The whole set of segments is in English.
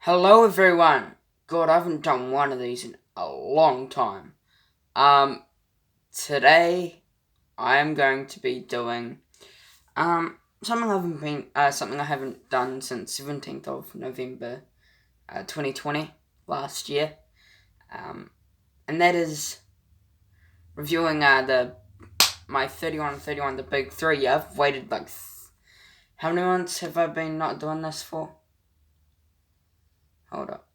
Hello everyone. God, I haven't done one of these in a long time. Um, Today I am going to be doing something I haven't done since 17th of November, 2020 last year. Um, and that is reviewing the my 31 the big three. Yeah, I've waited how many months have I been not doing this for? Hold up,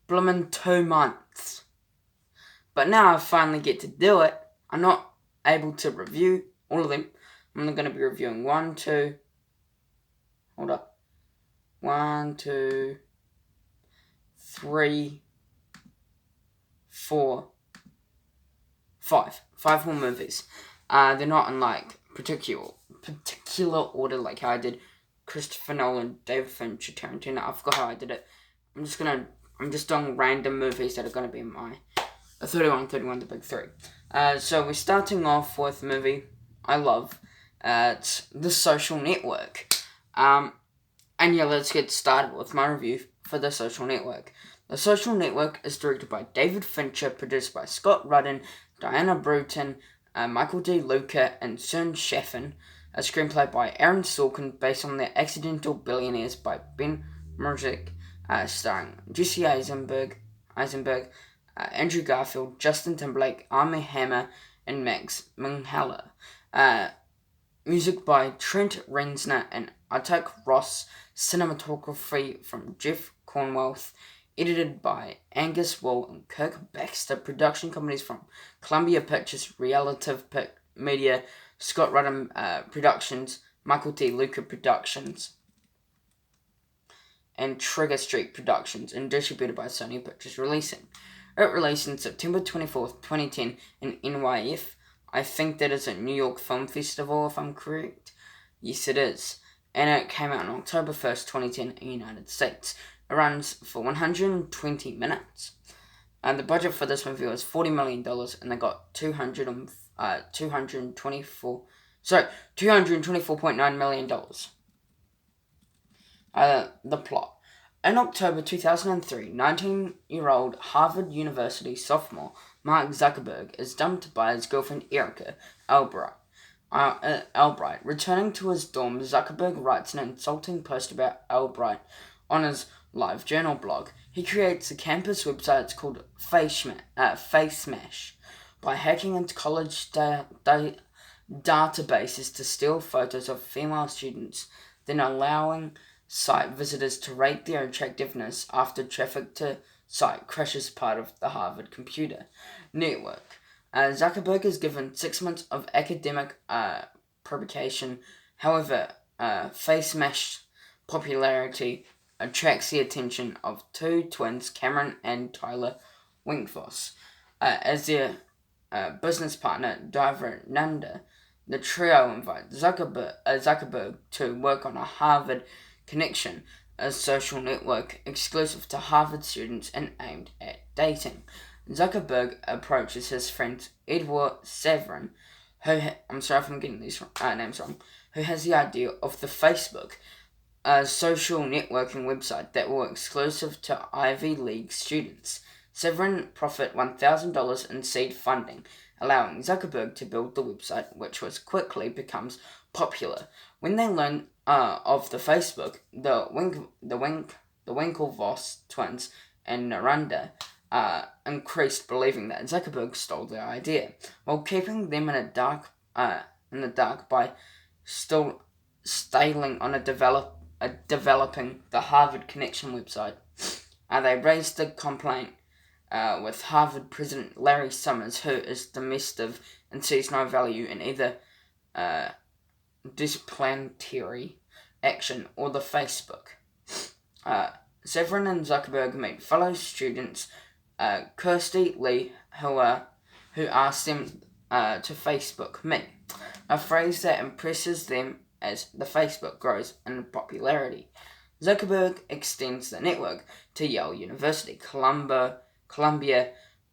bloomin' 2 months. But now I finally get to do it. I'm not able to review all of them. I'm going to be reviewing hold up, one, two, three, four, five more movies. They're not in particular order like how I did Christopher Nolan, David Fincher, Tarantino. I forgot how I did it. I'm just doing random movies that are gonna be in my 31, the big three. So we're starting off with a movie I love. It's The Social Network. And yeah, let's get started with my review for The Social Network. The Social Network is directed by David Fincher, produced by Scott Rudin, Diana Bruton, Michael D. Luca, and Cern Chaffin. A screenplay by Aaron Sorkin, based on The Accidental Billionaires by Ben Murzik, starring Jesse Eisenberg, Andrew Garfield, Justin Timberlake, Armie Hammer, and Max Minghella. Music by Trent Reznor and Atak Ross. Cinematography from Jeff Cornwell. Edited by Angus Wall and Kirk Baxter. Production companies from Columbia Pictures, Relative Media, Scott Rudin Productions, Michael D. Luca Productions, and Trigger Street Productions, and distributed by Sony Pictures Releasing. It released on September 24th, 2010 in NYF. I think that is a New York Film Festival, if I'm correct. Yes, it is. And it came out on October 1st, 2010 in the United States. It runs for 120 minutes. And the budget for this movie was $40 million, and they got $224.9 million. The plot. In October 2003, 19-year-old Harvard University sophomore Mark Zuckerberg is dumped by his girlfriend Erica Albright. Returning to his dorm, Zuckerberg writes an insulting post about Albright on his LiveJournal blog. He creates a campus website called Face Smash by hacking into college databases to steal photos of female students, then allowing site visitors to rate their attractiveness after traffic to site crashes part of the Harvard computer network. Zuckerberg is given 6 months of academic probation. However, Face Smash's popularity attracts the attention of two twins, Cameron and Tyler Winkvoss. As their business partner, Diver Nanda, the trio invites Zuckerberg to work on a Harvard Connection, a social network exclusive to Harvard students and aimed at dating. Zuckerberg approaches his friend Edward Severin, I'm sorry if I'm getting these names wrong, who has the idea of the Facebook, a social networking website that will exclusive to Ivy League students. Severin profit $1,000 in seed funding, allowing Zuckerberg to build the website, which quickly becomes popular. When they learn of the Facebook, the Winklevoss twins and Naranda increased, believing that Zuckerberg stole their idea, while keeping them in the dark by still staling on developing the Harvard Connection website. They raised the complaint with Harvard President Larry Summers, who is dismissive and sees no value in either disciplinary action or the Facebook. Severin and Zuckerberg meet fellow students Kirsty Lee, who asked them to Facebook me, a phrase that impresses them as the Facebook grows in popularity. Zuckerberg extends the network to Yale University, Columbia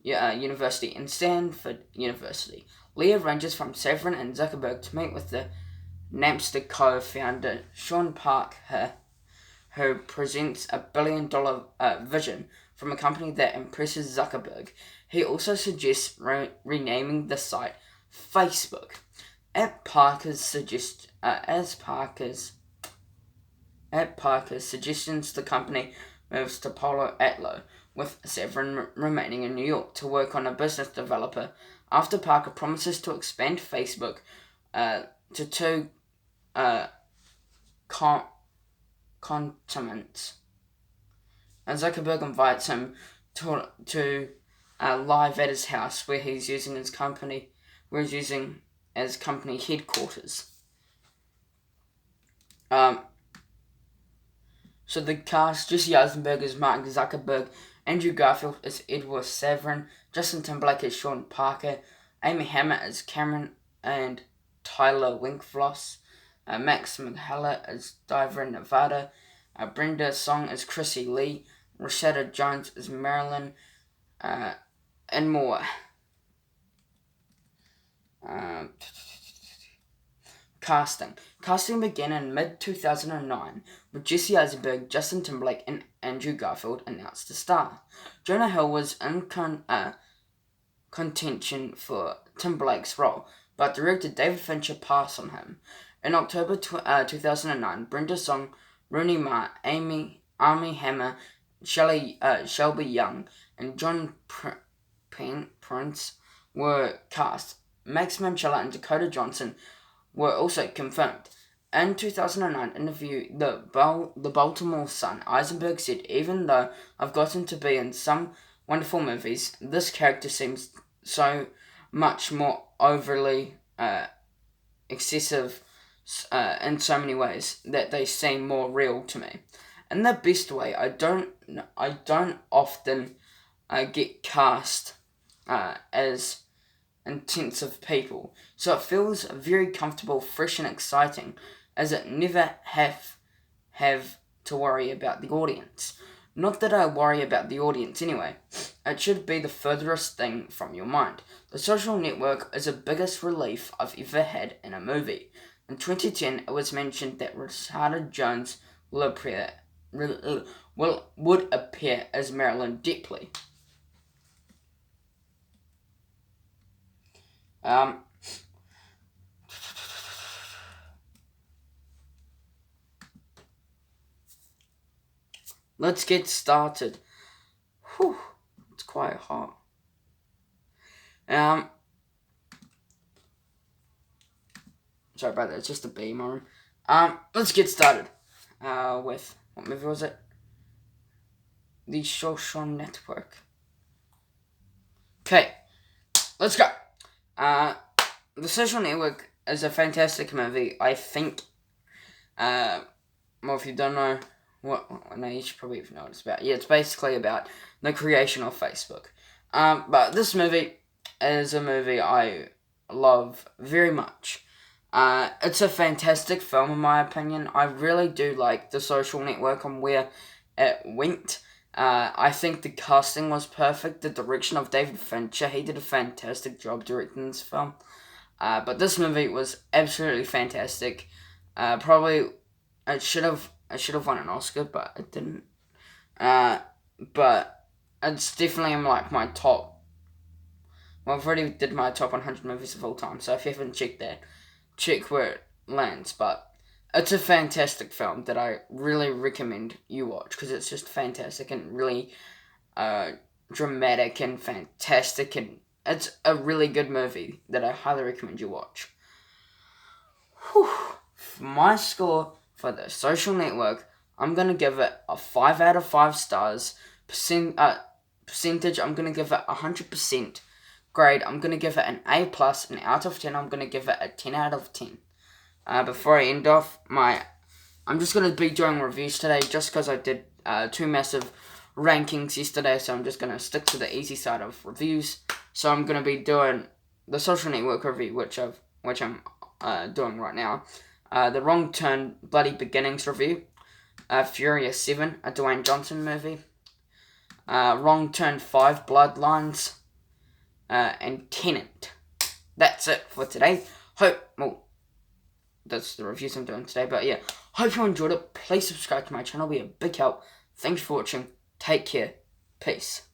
University, and Stanford University. Lee arranges for Severin and Zuckerberg to meet with the Napster co-founder Sean Parker who presents a billion-dollar vision from a company that impresses Zuckerberg. He also suggests renaming the site Facebook. At Parker's suggestions, the company moves to Palo Alto, with Severin remaining in New York to work on a business developer after Parker promises to expand Facebook to two continents. And Zuckerberg invites him to live at his house where he's using as company headquarters. So the cast: Jesse Eisenberg as Mark Zuckerberg, Andrew Garfield as Edward Severin, Justin Timberlake as Sean Parker, Amy Hammer as Cameron and Tyler Winklevoss, Max Minghella as Diver in Nevada, Brenda Song as Chrissy Lee, Rashada Jones as Marilyn, and more. Casting began in mid-2009 with Jesse Eisenberg, Justin Timberlake, and Andrew Garfield announced to star. Jonah Hill was in contention for Timberlake's role, but director David Fincher passed on him. In October 2009, Brenda Song, Rooney Mara, Armie Hammer, Shelby Young, and John Prince were cast. Max Minghella and Dakota Johnson were also confirmed. In 2009 interview, the Baltimore Sun, Eisenberg said, "Even though I've gotten to be in some wonderful movies, this character seems so much more overly excessive in so many ways that they seem more real to me. In the best way. I don't often get cast as intensive people, so it feels very comfortable, fresh, and exciting, as it never have to worry about the audience. Not that I worry about the audience anyway. It should be the furthest thing from your mind. The Social Network is the biggest relief I've ever had in a movie. In 2010, it was mentioned that Rashada Jones would appear as Marilyn Depley. Let's get started. Whew, it's quite hot. Sorry about that, it's just a bee in my room. Let's get started. With, what movie was it? The Social Network. Okay, let's go. The Social Network is a fantastic movie. I think, well, if you don't know no, you should probably know what it's about. Yeah, it's basically about the creation of Facebook. But this movie is a movie I love very much. It's a fantastic film in my opinion. I really do like The Social Network and where it went. I think the casting was perfect. The direction of David Fincher, he did a fantastic job directing this film. But this movie was absolutely fantastic. Probably it should have won an Oscar, but it didn't. But it's definitely in like my top. Well, I've already did my top 100 movies of all time, so if you haven't checked that, check where it lands. But it's a fantastic film that I really recommend you watch, because it's just fantastic and really dramatic and fantastic, and it's a really good movie that I highly recommend you watch. Whew. My score for The Social Network, I'm going to give it a 5 out of 5 stars. Percentage, I'm going to give it 100%. Grade, I'm going to give it an A+, and out of 10, I'm going to give it a 10 out of 10. Before I end off, I'm just going to be doing reviews today, just because I did 2 massive rankings yesterday, so I'm just going to stick to the easy side of reviews. So I'm going to be doing The Social Network review, which I'm doing right now. The Wrong Turn Bloody Beginnings review. Furious 7, a Dwayne Johnson movie. Wrong Turn 5, Bloodlines. And Tenet. That's it for today. that's the reviews I'm doing today. But yeah, hope you enjoyed it. Please subscribe to my channel. It'll be a big help. Thanks for watching. Take care. Peace.